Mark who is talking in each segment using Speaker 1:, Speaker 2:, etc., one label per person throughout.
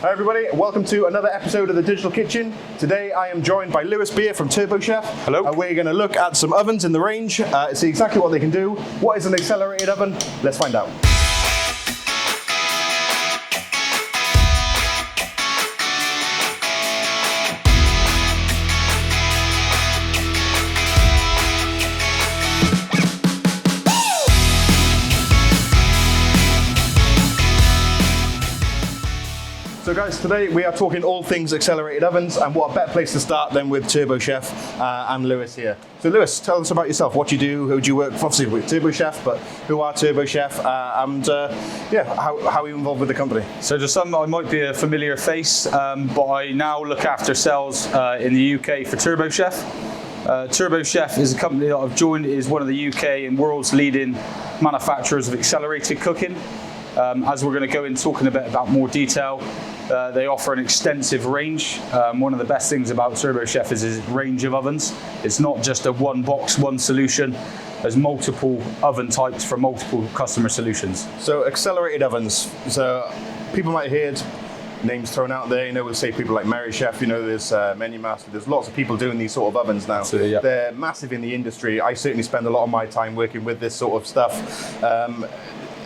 Speaker 1: Hi everybody, welcome to another episode of the Digital Kitchen. Today I am joined by Lewis Beer from Turbochef.
Speaker 2: Hello.
Speaker 1: We're going to look at some ovens in the range, see exactly what they can do. What is an accelerated oven? Let's find out. So guys, today we are talking all things accelerated ovens, and what a better place to start than with Turbochef and Lewis here. So Lewis, tell us about yourself, what you do, who do you work for, obviously with Turbochef, but who are Turbochef, and how are you involved with the company?
Speaker 2: So to some, I might be a familiar face, but I now look after sales in the UK for Turbochef. Turbochef is a company that I've joined, is one of the UK and world's leading manufacturers of accelerated cooking. As we're going to go in talking a bit about more detail, they offer an extensive range. One of the best things about Turbochef is its range of ovens. It's not just a one box, one solution. There's multiple oven types for multiple customer solutions.
Speaker 1: So accelerated ovens, so people might have heard names thrown out there, we'll say people like Mary Chef, there's Menu Master, there's lots of people doing these sort of ovens now.
Speaker 2: Absolutely, yeah.
Speaker 1: They're massive in the industry. I certainly spend a lot of my time working with this sort of stuff.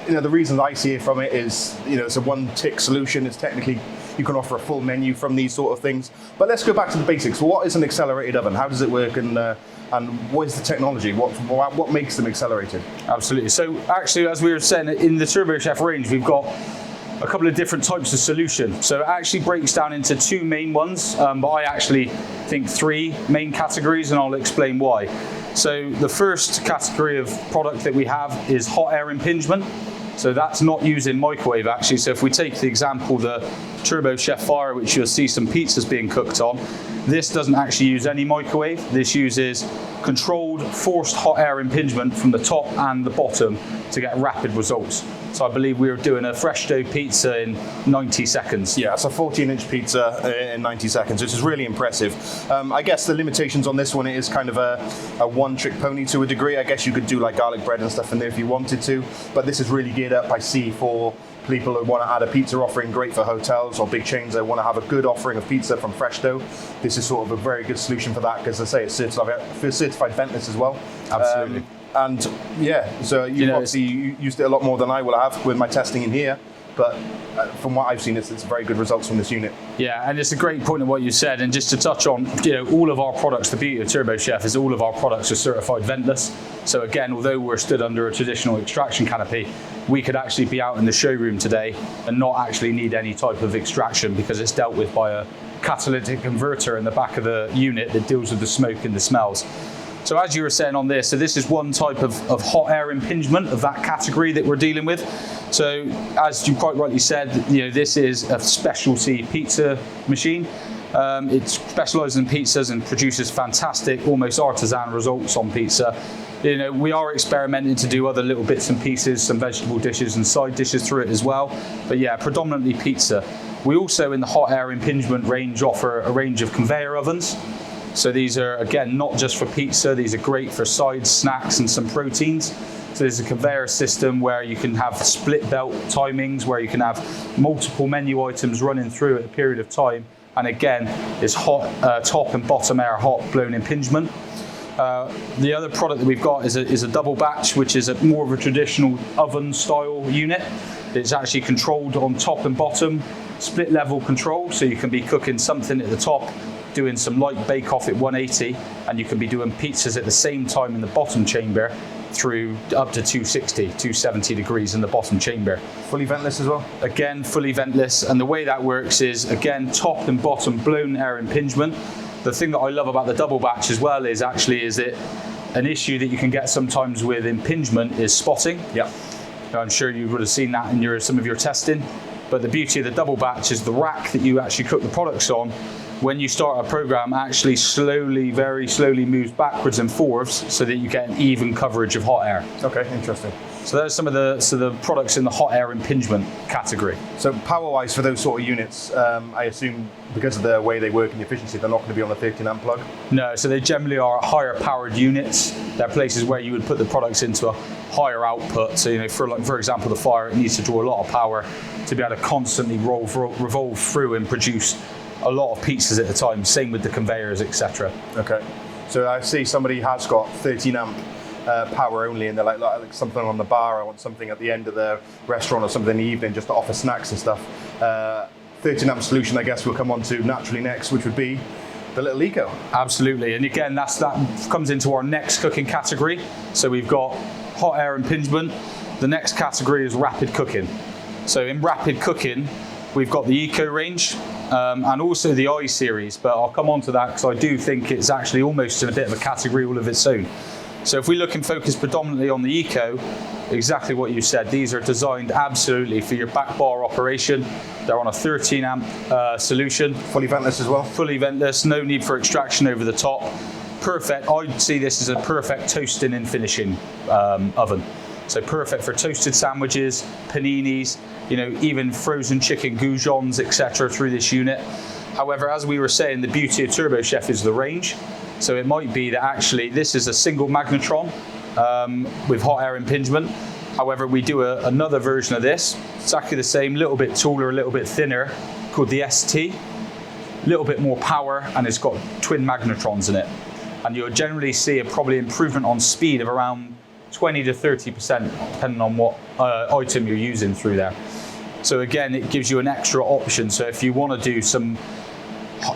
Speaker 1: The reason I see it from it is, it's a one-tick solution. It's technically, you can offer a full menu from these sort of things. But let's go back to the basics. What is an accelerated oven? How does it work? And what is the technology? What makes them accelerated?
Speaker 2: Absolutely. So actually, as we were saying, in the Turbochef range, we've got a couple of different types of solution. So it actually breaks down into two main ones, but I actually think three main categories, and I'll explain why. So the first category of product that we have is hot air impingement. So that's not using microwave actually. So if we take the example, the Turbochef Fire, which you'll see some pizzas being cooked on, this doesn't actually use any microwave. This uses controlled forced hot air impingement from the top and the bottom to get rapid results. So I believe we were doing a fresh dough pizza in 90 seconds.
Speaker 1: Yeah, it's a 14-inch pizza in 90 seconds, which is really impressive. I guess the limitations on this one is kind of a one-trick pony to a degree. I guess you could do like garlic bread and stuff in there if you wanted to, but this is really geared up, I see, for people who want to add a pizza offering, great for hotels or big chains that want to have a good offering of pizza from fresh dough. This is sort of a very good solution for that, because I say it's certified ventless as well.
Speaker 2: Absolutely.
Speaker 1: And yeah, so you obviously used it a lot more than I will have with my testing in here, but from what I've seen, it's very good results from this unit.
Speaker 2: Yeah, and it's a great point of what you said, and just to touch on, all of our products, the beauty of Turbochef is all of our products are certified ventless. So again, although we're stood under a traditional extraction canopy, we could actually be out in the showroom today and not actually need any type of extraction, because it's dealt with by a catalytic converter in the back of the unit that deals with the smoke and the smells. So as you were saying on this, so this is one type of hot air impingement of that category that we're dealing with. So as you quite rightly said, this is a specialty pizza machine. It specialises in pizzas and produces fantastic, almost artisan results on pizza. We are experimenting to do other little bits and pieces, some vegetable dishes and side dishes through it as well. But yeah, predominantly pizza. We also, in the hot air impingement range, offer a range of conveyor ovens. So these are, again, not just for pizza, these are great for sides, snacks and some proteins. So there's a conveyor system where you can have split belt timings, where you can have multiple menu items running through at a period of time. And again, it's hot top and bottom air hot blown impingement. The other product that we've got is a double batch, which is more of a traditional oven style unit. It's actually controlled on top and bottom, split level control, so you can be cooking something at the top, doing some light bake off at 180, and you can be doing pizzas at the same time in the bottom chamber through up to 260, 270 degrees in the bottom chamber.
Speaker 1: Fully ventless as well?
Speaker 2: Again, fully ventless, and the way that works is, again, top and bottom blown air impingement. The thing that I love about the double batch as well is that an issue that you can get sometimes with impingement is spotting.
Speaker 1: Yeah.
Speaker 2: I'm sure you would have seen that in some of your testing, but the beauty of the double batch is the rack that you actually cook the products on, when you start a program, actually very slowly moves backwards and forwards so that you get an even coverage of hot air.
Speaker 1: Okay, interesting.
Speaker 2: So there's some of the products in the hot air impingement category.
Speaker 1: So power-wise for those sort of units, I assume because of the way they work and the efficiency, they're not going to be on the 13 amp plug?
Speaker 2: No, so they generally are higher powered units. They're places where you would put the products into a higher output. So, you know, for example, the fire, it needs to draw a lot of power to be able to constantly revolve through and produce a lot of pizzas at a time. Same with the conveyors, etc.
Speaker 1: Okay. So I see somebody has got 13 amp power only, and they're like something on the bar. I want something at the end of the restaurant or something in the evening just to offer snacks and stuff. 13 amp solution, I guess we'll come on to naturally next, which would be the little Eco.
Speaker 2: Absolutely, and again, that comes into our next cooking category. So we've got hot air impingement. The next category is rapid cooking. So in rapid cooking, we've got the Eco range and also the I series, but I'll come on to that because I do think it's actually almost in a bit of a category all of its own. So if we look and focus predominantly on the Eco, exactly what you said, these are designed absolutely for your back bar operation. They're on a 13 amp solution.
Speaker 1: Fully ventless as well?
Speaker 2: Fully ventless, no need for extraction over the top. Perfect, I'd see this as a perfect toasting and finishing oven. So perfect for toasted sandwiches, paninis, you know, even frozen chicken goujons, etc. through this unit. However, as we were saying, the beauty of Turbochef is the range. So it might be that actually this is a single magnetron with hot air impingement. However, we do another version of this, exactly the same, a little bit taller, a little bit thinner, called the ST. A little bit more power, and it's got twin magnetrons in it. And you'll generally see a probably improvement on speed of around 20 to 30%, depending on what item you're using through there. So again, it gives you an extra option. So if you want to do some,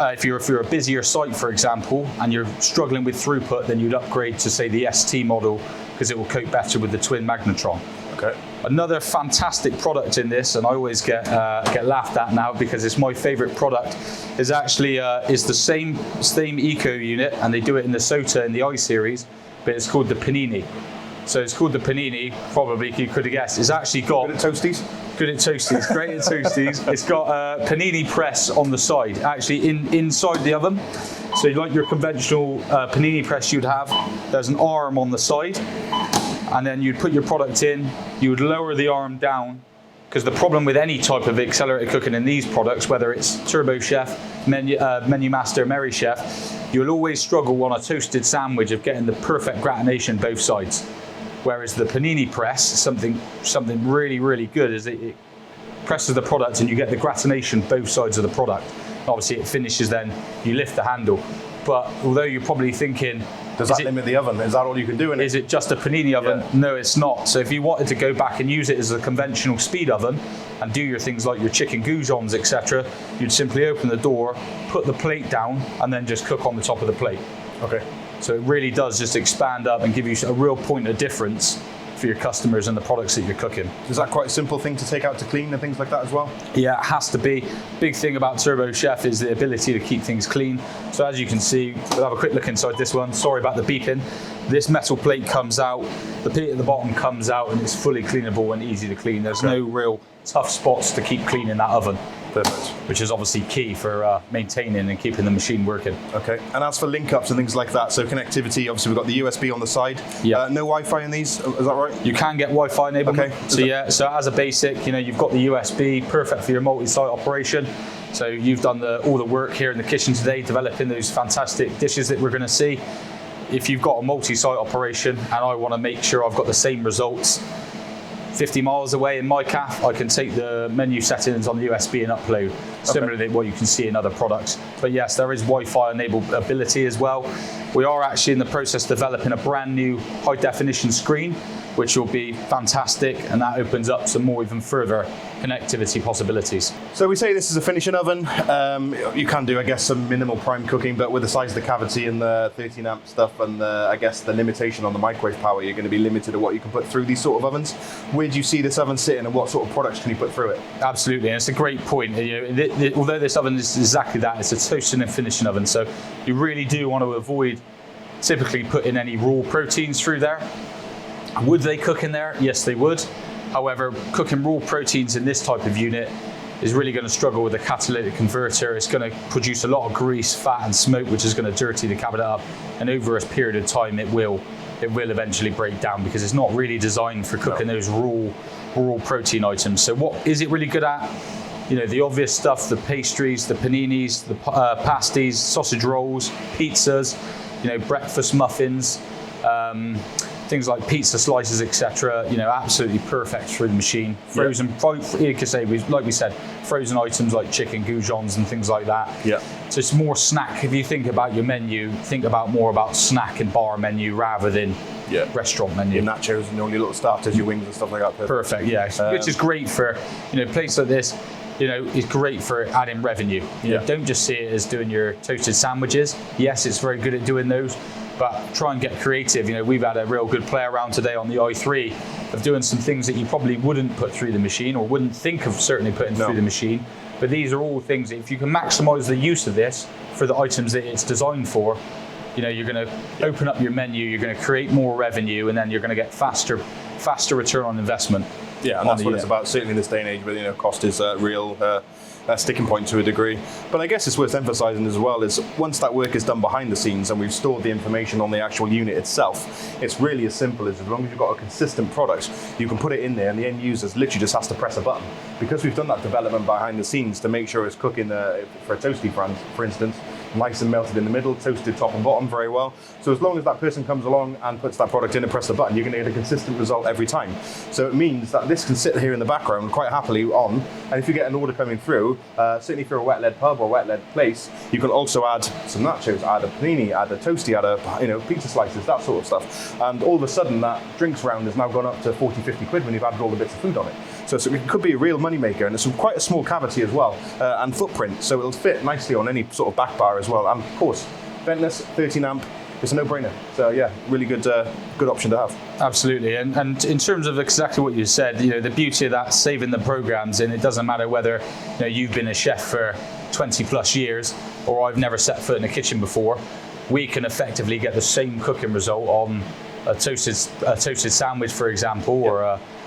Speaker 2: if you're a busier site, for example, and you're struggling with throughput, then you'd upgrade to, say, the ST model because it will cope better with the twin magnetron. Okay. Another fantastic product in this, and I always get laughed at now because it's my favorite product, is actually is the same Eco unit, and they do it in the Sota in the I series, but it's called the Panini. So it's called the Panini, probably you could have guessed. It's actually got...
Speaker 1: Good at toasties?
Speaker 2: Good at toasties, great at toasties. It's got a Panini press on the side, actually inside the oven. So like your conventional Panini press you'd have, there's an arm on the side, and then you'd put your product in, you would lower the arm down, because the problem with any type of accelerated cooking in these products, whether it's Turbochef, Menu Master, Merry Chef, you'll always struggle on a toasted sandwich of getting the perfect gratination both sides. Whereas the Panini press, something really, really good is it presses the product and you get the gratination both sides of the product. Obviously it finishes, then you lift the handle. But although you're probably thinking,
Speaker 1: does that limit the oven? Is that all you can do in it?
Speaker 2: Is it just a Panini oven? Yeah. No, it's not. So if you wanted to go back and use it as a conventional speed oven and do your things like your chicken goujons, etc., you'd simply open the door, put the plate down, and then just cook on the top of the plate.
Speaker 1: Okay.
Speaker 2: So it really does just expand up and give you a real point of difference for your customers and the products that you're cooking.
Speaker 1: Is that quite a simple thing to take out to clean and things like that as well?
Speaker 2: Yeah, it has to be. Big thing about Turbochef is the ability to keep things clean. So as you can see, we'll have a quick look inside this one. Sorry about the beeping. This metal plate comes out, the plate at the bottom comes out, and it's fully cleanable and easy to clean. There's no real tough spots to keep clean in that oven.
Speaker 1: Perfect.
Speaker 2: Which is obviously key for maintaining and keeping the machine working.
Speaker 1: Okay, and as for link-ups and things like that, so connectivity, obviously we've got the USB on the side.
Speaker 2: Yeah.
Speaker 1: No Wi-Fi in these, is that right?
Speaker 2: You can get Wi-Fi enablement.
Speaker 1: Okay.
Speaker 2: So yeah, so as a basic, you know, you've got the USB, perfect for your multi-site operation. So you've done all the work here in the kitchen today, developing those fantastic dishes that we're going to see. If you've got a multi-site operation and I want to make sure I've got the same results 50 miles away in my calf, I can take the menu settings on the USB and upload, similarly to what you can see in other products. But yes, there is Wi-Fi enabled ability as well. We are actually in the process of developing a brand new high definition screen, which will be fantastic, and that opens up some more even further connectivity possibilities.
Speaker 1: So we say this is a finishing oven. You can do, I guess, some minimal prime cooking, but with the size of the cavity and the 13 amp stuff and I guess the limitation on the microwave power, you're going to be limited to what you can put through these sort of ovens. Where do you see this oven sitting and what sort of products can you put through it?
Speaker 2: Absolutely, and it's a great point. You know, although this oven is exactly that, it's a toasting and finishing oven, so you really do want to avoid typically putting any raw proteins through there. Would they cook in there? Yes, they would. However, cooking raw proteins in this type of unit is really going to struggle with the catalytic converter. It's going to produce a lot of grease, fat and smoke, which is going to dirty the cabinet up. And over a period of time, it will it will eventually break down because it's not really designed for cooking those raw protein items. So what is it really good at? You know, the obvious stuff, the pastries, the paninis, the pasties, sausage rolls, pizzas, you know, breakfast muffins, things like pizza slices, etc. You know, absolutely perfect through the machine. Frozen, you could say, like we said, frozen items like chicken goujons and things like that.
Speaker 1: Yeah.
Speaker 2: So it's more snack. If you think about your menu, think about more about snack and bar menu rather than restaurant menu.
Speaker 1: Your nachos and all your little starters, your wings and stuff like that.
Speaker 2: Perfect, yeah. Which is great for, you know, places like this. You know, is great for adding revenue. You know, don't just see it as doing your toasted sandwiches. Yes, it's very good at doing those, but try and get creative. You know, we've had a real good play around today on the i3 of doing some things that you probably wouldn't put through the machine or wouldn't think of certainly putting through the machine. But these are all things that if you can maximize the use of this for the items that it's designed for, you know, you're going to open up your menu, you're going to create more revenue, and then you're going to get faster return on investment.
Speaker 1: Yeah, and that's what it's about, certainly in this day and age, but you know, cost is a real sticking point to a degree. But I guess it's worth emphasizing as well is once that work is done behind the scenes and we've stored the information on the actual unit itself, it's really as simple as long as you've got a consistent product, you can put it in there and the end user literally just has to press a button. Because we've done that development behind the scenes to make sure it's cooking for a toasty for instance, nice and melted in the middle, toasted top and bottom very well. So as long as that person comes along and puts that product in and presses the button, you're going to get a consistent result every time. So it means that this can sit here in the background quite happily on, and if you get an order coming through, certainly for a wet-led pub or wet-led place, you can also add some nachos, add a panini, add a toasty, add a pizza slices, that sort of stuff. And all of a sudden that drinks round has now gone up to 40, 50 quid when you've added all the bits of food on it. So it could be a real money maker, and it's quite a small cavity as well, and footprint, so it'll fit nicely on any sort of back bar as well. And of course, ventless, 13 amp, it's a no-brainer. So yeah, really good option to have.
Speaker 2: Absolutely, and in terms of exactly what you said, you know, the beauty of that, saving the programs, and it doesn't matter whether you've been a chef for 20 plus years or I've never set foot in a kitchen before, we can effectively get the same cooking result on a toasted sandwich, for example, or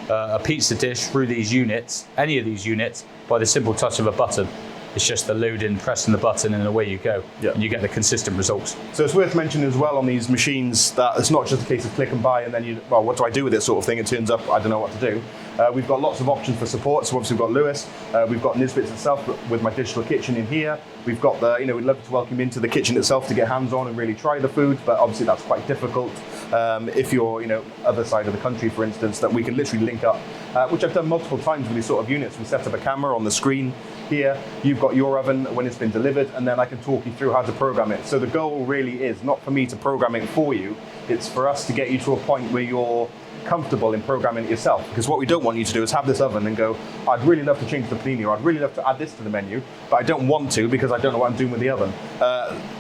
Speaker 2: a pizza dish through these units, any of these units, by the simple touch of a button. It's just the loading, pressing the button, and away you go. And you get the consistent results.
Speaker 1: So it's worth mentioning as well on these machines that it's not just a case of click and buy and then well, what do I do with it sort of thing? It turns up, I don't know what to do. We've got lots of options for support. So obviously we've got Lewis, we've got Nisbets itself with my digital kitchen in here. We've got we'd love to welcome you into the kitchen itself to get hands-on and really try the food, but obviously that's quite difficult. If you're, other side of the country, for instance, that we can literally link up, which I've done multiple times with these sort of units. We set up a camera on the screen here. You've got your oven when it's been delivered, and then I can talk you through how to program it. So the goal really is not for me to program it for you. It's for us to get you to a point where you're comfortable in programming it yourself, because what we don't want you to do is have this oven and go, I'd really love to change the panini, or I'd really love to add this to the menu, but I don't want to because I don't know what I'm doing with the oven.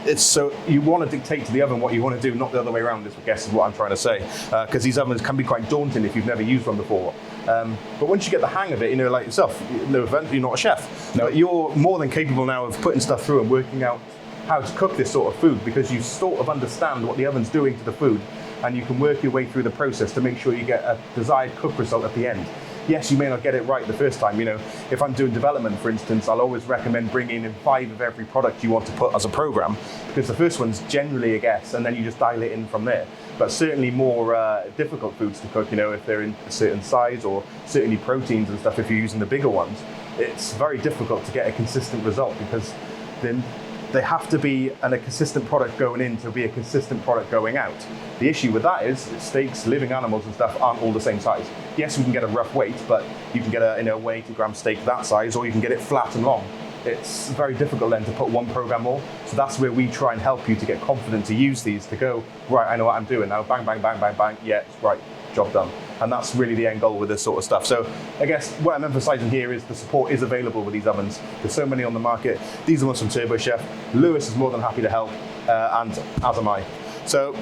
Speaker 1: It's so you want to dictate to the oven what you want to do, not the other way around, I guess is what I'm trying to say, because these ovens can be quite daunting if you've never used one before. But once you get the hang of it, like yourself, no offense, you're not a chef, but you're more than capable now of putting stuff through and working out how to cook this sort of food, because you sort of understand what the oven's doing to the food, and you can work your way through the process to make sure you get a desired cook result at the end. Yes, you may not get it right the first time. If I'm doing development, for instance, I'll always recommend bringing in 5 of every product you want to put as a program, because the first one's generally a guess, and then you just dial it in from there. But certainly more difficult foods to cook, if they're in a certain size, or certainly proteins and stuff, if you're using the bigger ones, it's very difficult to get a consistent result, because then they have to be a consistent product going in to be a consistent product going out. The issue with that is steaks, living animals and stuff aren't all the same size. Yes, we can get a rough weight, but you can get a 180-gram steak that size, or you can get it flat and long. It's very difficult then to put one program more. So that's where we try and help you to get confident to use these, to go, right, I know what I'm doing now, bang, bang, bang, bang, bang, yeah, right, job done. And that's really the end goal with this sort of stuff. So I guess what I'm emphasizing here is the support is available with these ovens. There's so many on the market. These are ones from Turbochef. Lewis is more than happy to help, and as am I. So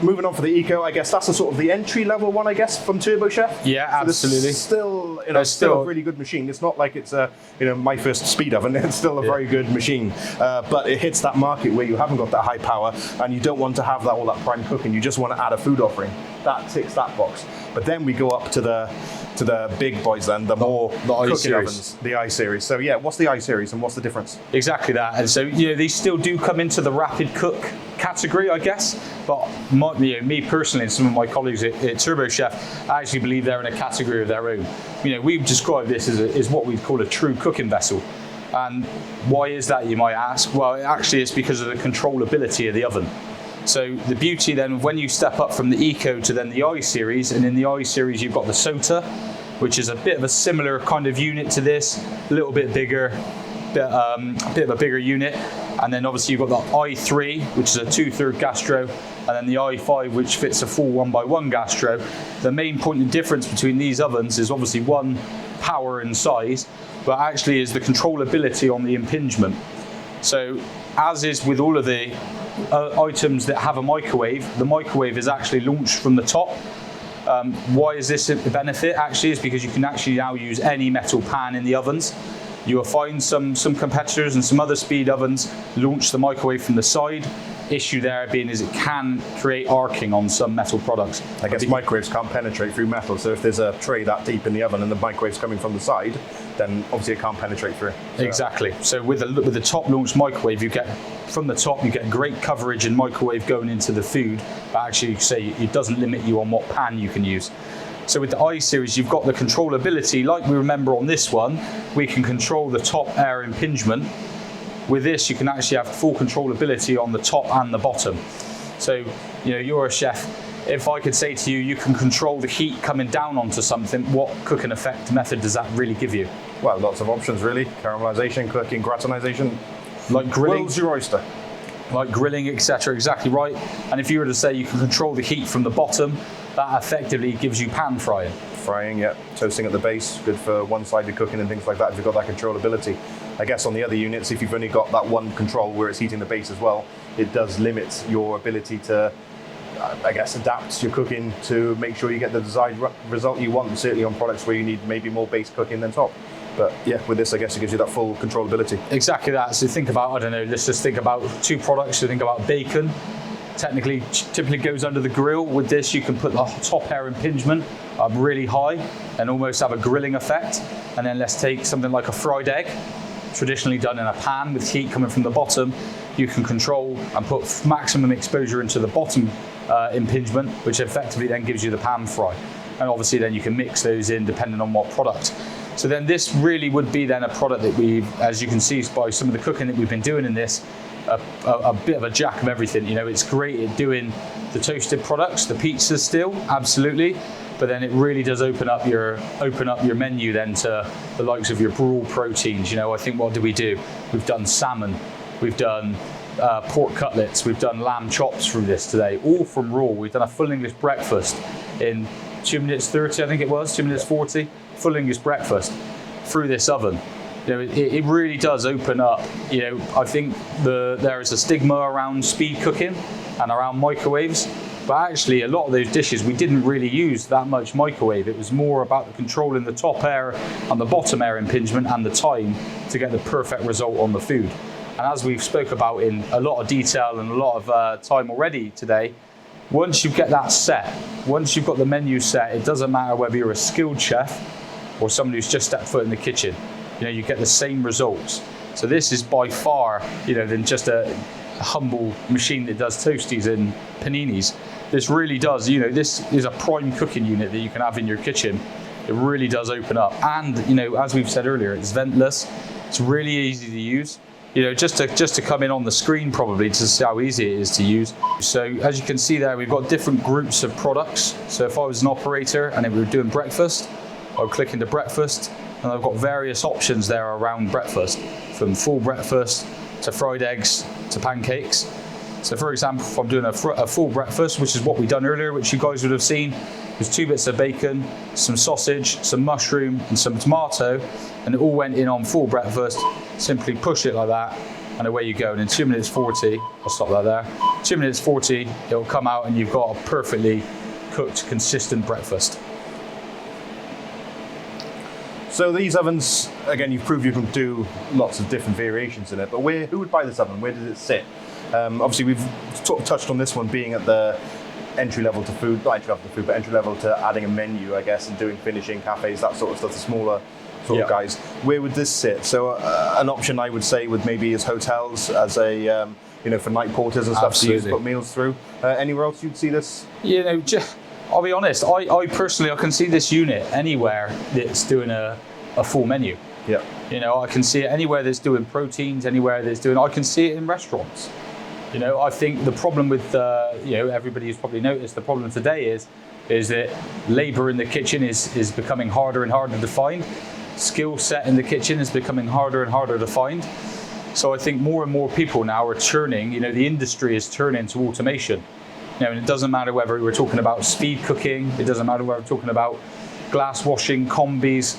Speaker 1: moving on for the Eco, I guess that's the entry level one, I guess, from Turbochef.
Speaker 2: Yeah, absolutely.
Speaker 1: Still, still a really good machine. It's not like it's my first speed oven. It's still a very good machine, but it hits that market where you haven't got that high power, and you don't want to have all that prime cooking. You just want to add a food offering. that ticks that box. But then we go up to the big boys then, the more cooking
Speaker 2: I-Series.
Speaker 1: ovens, the I-Series. So yeah, what's the I-Series and what's the difference?
Speaker 2: Exactly that. And so, these still do come into the rapid cook category, I guess. But me personally and some of my colleagues at Turbochef, I actually believe they're in a category of their own. We've described this as what we call a true cooking vessel. And why is that, you might ask? Well, actually it's because of the controllability of the oven. So the beauty then, when you step up from the Eco to then the I-Series, and in the I-Series you've got the SOTA, which is a bit of a similar kind of unit to this, a little bit bigger, a bit of a bigger unit. And then obviously you've got the I3, which is a 2/3 gastro, and then the I5, which fits a full 1x1 gastro. The main point of difference between these ovens is obviously one, power and size, but actually is the controllability on the impingement. So as is with all of the items that have a microwave, the microwave is actually launched from the top. Why is this a benefit? Actually, is because you can actually now use any metal pan in the ovens. You will find some competitors and some other speed ovens launch the microwave from the side. Issue there being is it can create arcing on some metal products.
Speaker 1: I guess microwaves can't penetrate through metal, so if there's a tray that deep in the oven and the microwave's coming from the side, then obviously it can't penetrate through. So.
Speaker 2: Exactly. So with the top launch microwave, you get from the top, you get great coverage and microwave going into the food, but actually it doesn't limit you on what pan you can use. So with the I-Series, you've got the controllability, like we remember on this one, we can control the top air impingement. With this, you can actually have full controllability on the top and the bottom. So, you're a chef. If I could say to you, you can control the heat coming down onto something, what cooking effect method does that really give you?
Speaker 1: Well, lots of options really. Caramelization, cooking, gratinization.
Speaker 2: Like grilling.
Speaker 1: World's your oyster.
Speaker 2: Like grilling, etc. Exactly right. And if you were to say you can control the heat from the bottom, that effectively gives you pan frying.
Speaker 1: Frying, yeah. Toasting at the base, good for one-sided cooking and things like that if you've got that controllability. I guess on the other units, if you've only got that one control where it's heating the base as well, it does limit your ability to, adapt your cooking to make sure you get the desired result you want, certainly on products where you need maybe more base cooking than top. But yeah, with this, I guess it gives you that full controllability.
Speaker 2: Exactly that. So think about, let's just think about two products. So think about bacon. Typically goes under the grill. With this, you can put the top air impingement up really high and almost have a grilling effect. And then let's take something like a fried egg, traditionally done in a pan with heat coming from the bottom. You can control and put maximum exposure into the bottom impingement, which effectively then gives you the pan fry. And obviously then you can mix those in depending on what product. So then this really would be then a product that as you can see by some of the cooking that we've been doing in this, a bit of a jack of everything. It's great at doing the toasted products, the pizzas still, absolutely. But then it really does open up your menu then to the likes of your broad proteins. I think what do? We've done salmon, we've done pork cutlets, we've done lamb chops through this today, all from raw. We've done a full English breakfast in 2 minutes 30, I think it was, 2 minutes 40, full English breakfast through this oven. It really does open up. I think there is a stigma around speed cooking and around microwaves. But actually, a lot of those dishes, we didn't really use that much microwave. It was more about the controlling the top air and the bottom air impingement and the time to get the perfect result on the food. And as we've spoke about in a lot of detail and a lot of time already today, once you get that set, once you've got the menu set, it doesn't matter whether you're a skilled chef or someone who's just stepped foot in the kitchen. You get the same results. So this is by far, than just a humble machine that does toasties and paninis. This really does, this is a prime cooking unit that you can have in your kitchen. It really does open up. And, as we've said earlier, it's ventless. It's really easy to use. Just to come in on the screen probably to see how easy it is to use. So as you can see there, we've got different groups of products. So if I was an operator and we were doing breakfast, I would click into breakfast, and I've got various options there around breakfast, from full breakfast to fried eggs to pancakes. So for example, if I'm doing a full breakfast, which is what we've done earlier, which you guys would have seen, there's 2 bits of bacon, some sausage, some mushroom and some tomato, and it all went in on full breakfast. Simply push it like that and away you go. And in 2 minutes 40, I'll stop that there, 2 minutes 40, it'll come out and you've got a perfectly cooked, consistent breakfast.
Speaker 1: So these ovens, again, you've proved you can do lots of different variations in it, but who would buy this oven? Where does it sit? Obviously, we've touched on this one being at the entry level to food, not entry level to food, but entry level to adding a menu, I guess, and doing finishing, cafes, that sort of stuff, the smaller sort of guys. Where would this sit? So an option I would say would maybe is hotels as a for night porters and stuff to use to put meals through. Anywhere else you'd see this?
Speaker 2: I'll be honest, I personally can see this unit anywhere that's doing a full menu.
Speaker 1: Yeah.
Speaker 2: I can see it anywhere that's doing proteins, anywhere that's doing, I can see it in restaurants. I think the problem with, everybody who's probably noticed, the problem today is that labour in the kitchen is becoming harder and harder to find. Skill set in the kitchen is becoming harder and harder to find. So I think more and more people now are turning, the industry is turning to automation. And it doesn't matter whether we're talking about speed cooking, it doesn't matter whether we're talking about glass washing, combis,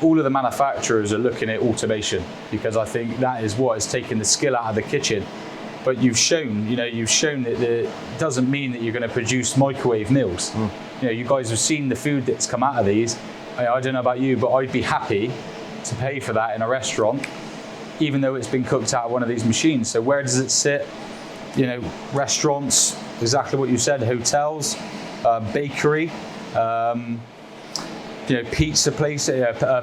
Speaker 2: all of the manufacturers are looking at automation, because I think that is what is taking the skill out of the kitchen. But you've shown that it doesn't mean that you're going to produce microwave meals. You guys have seen the food that's come out of these. I don't know about you, but I'd be happy to pay for that in a restaurant, even though it's been cooked out of one of these machines. So where does it sit? Restaurants, exactly what you said, hotels, bakery, pizza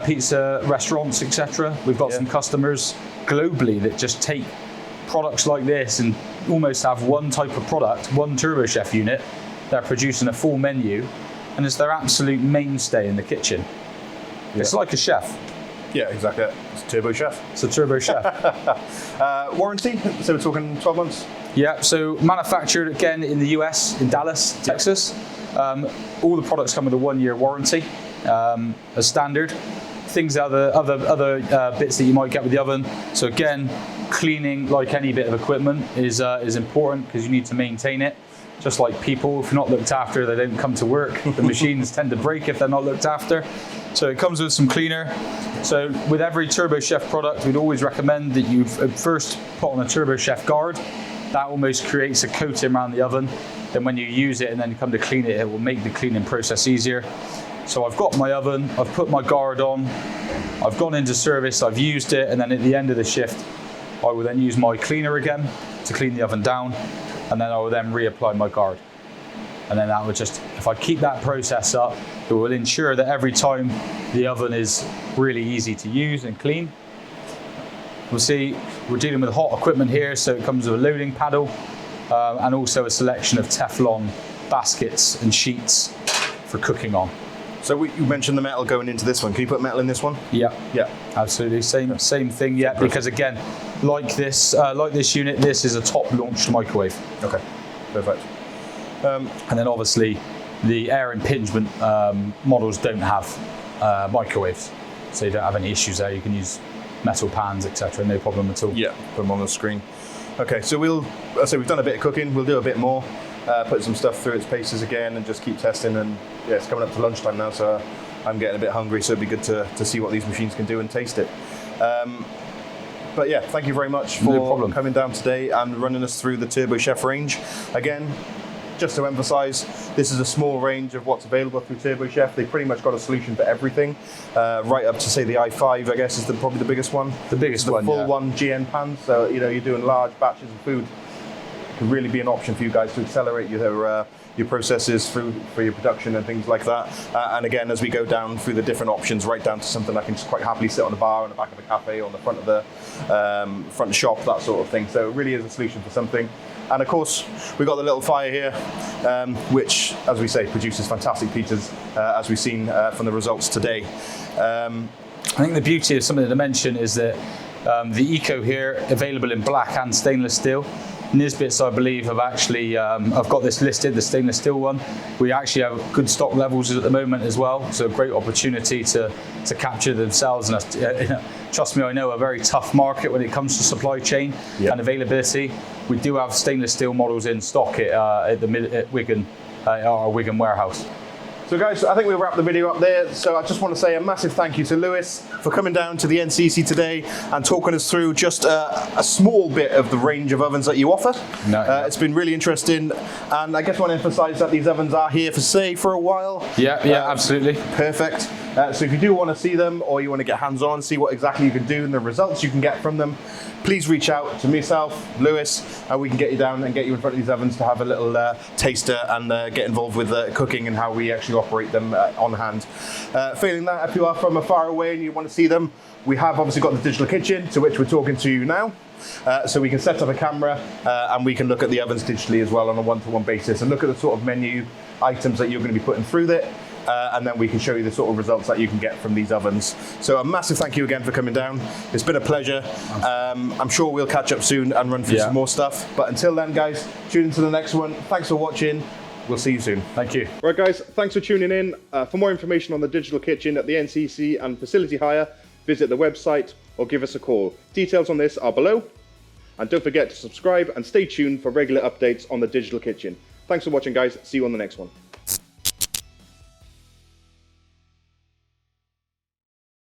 Speaker 2: pizza restaurants, etc. We've got some customers globally that just take products like this and almost have one type of product, one Turbochef unit. They're producing a full menu, and it's their absolute mainstay in the kitchen. It's like a chef.
Speaker 1: Yeah, exactly. It's a Turbochef.
Speaker 2: It's a Turbochef.
Speaker 1: Warranty? So we're talking 12 months?
Speaker 2: Yeah, so manufactured again in the US, in Dallas, Texas. All the products come with a 1-year warranty, as standard. Things, other bits that you might get with the oven. So again, cleaning, like any bit of equipment, is important, because you need to maintain it. Just like people, if you're not looked after, they don't come to work. The machines tend to break if they're not looked after. So it comes with some cleaner. So with every Turbochef product, we'd always recommend that you first put on a Turbochef guard. That almost creates a coating around the oven. Then when you use it and then you come to clean it, it will make the cleaning process easier. So I've got my oven, I've put my guard on, I've gone into service, I've used it, and then at the end of the shift, I will then use my cleaner again to clean the oven down, and then I will then reapply my guard. And then that would just, if I keep that process up, it will ensure that every time the oven is really easy to use and clean. We'll see, we're dealing with hot equipment here, so it comes with a loading paddle, and also a selection of Teflon baskets and sheets for cooking on.
Speaker 1: So you mentioned the metal going into this one. Can you put metal in this one?
Speaker 2: Yeah, absolutely. Same thing. Yeah, because again, like this unit, this is a top launched microwave.
Speaker 1: Okay, perfect.
Speaker 2: And then obviously, the air impingement models don't have microwaves, so you don't have any issues there. You can use metal pans, etc. No problem at all.
Speaker 1: Yeah, put them on the screen. Okay, so we've done a bit of cooking. We'll do a bit more. Put some stuff through its paces again and just keep testing. And yeah, it's coming up to lunchtime now, so I'm getting a bit hungry, so it'd be good to see what these machines can do and taste it. But yeah, thank you very much for coming down today and running us through the Turbochef range. Again, just to emphasize, this is a small range of what's available through Turbochef. They pretty much got a solution for everything, right up to say the i5, I guess, is probably the biggest one.
Speaker 2: The biggest one,
Speaker 1: full one GN pan, so you're doing large batches of food. Could really be an option for you guys to accelerate your processes for your production and things like that. And again, as we go down through the different options, right down to something I can just quite happily sit on the bar in the back of a cafe or on the front of the front shop, that sort of thing. So it really is a solution for something. And of course, we've got the little fire here, which, as we say, produces fantastic pizzas, as we've seen from the results today. I
Speaker 2: think the beauty of something to mention is that the Eco here, available in black and stainless steel. Nisbets, I believe, have actually, I've got this listed, the stainless steel one. We actually have good stock levels at the moment as well, so a great opportunity to capture themselves. And trust me, I know a very tough market when it comes to supply chain and availability. We do have stainless steel models in stock at Wigan, our Wigan warehouse.
Speaker 1: So guys, I think we'll wrap the video up there. So I just want to say a massive thank you to Lewis for coming down to the NCC today and talking us through just a small bit of the range of ovens that you offer. It's been really interesting, and I guess I want to emphasize that these ovens are here for a while.
Speaker 2: Yeah, absolutely.
Speaker 1: Perfect. So if you do want to see them, or you want to get hands-on, see what exactly you can do and the results you can get from them, please reach out to myself, Lewis, and we can get you down and get you in front of these ovens to have a little taster and get involved with cooking and how we actually operate them on hand. Failing that, if you are from far away and you want to see them, we have obviously got the digital kitchen, to which we're talking to you now. So we can set up a camera and we can look at the ovens digitally as well on a one-to-one basis and look at the sort of menu items that you're going to be putting through it. And then we can show you the sort of results that you can get from these ovens. So a massive thank you again for coming down. It's been a pleasure. I'm sure we'll catch up soon and run through some more stuff. But until then, guys, tune into the next one. Thanks for watching. We'll see you soon.
Speaker 2: Thank you.
Speaker 1: Right, guys, thanks for tuning in. For more information on the digital kitchen at the NCC and facility hire, visit the website or give us a call. Details on this are below. And don't forget to subscribe and stay tuned for regular updates on the digital kitchen. Thanks for watching, guys. See you on the next one.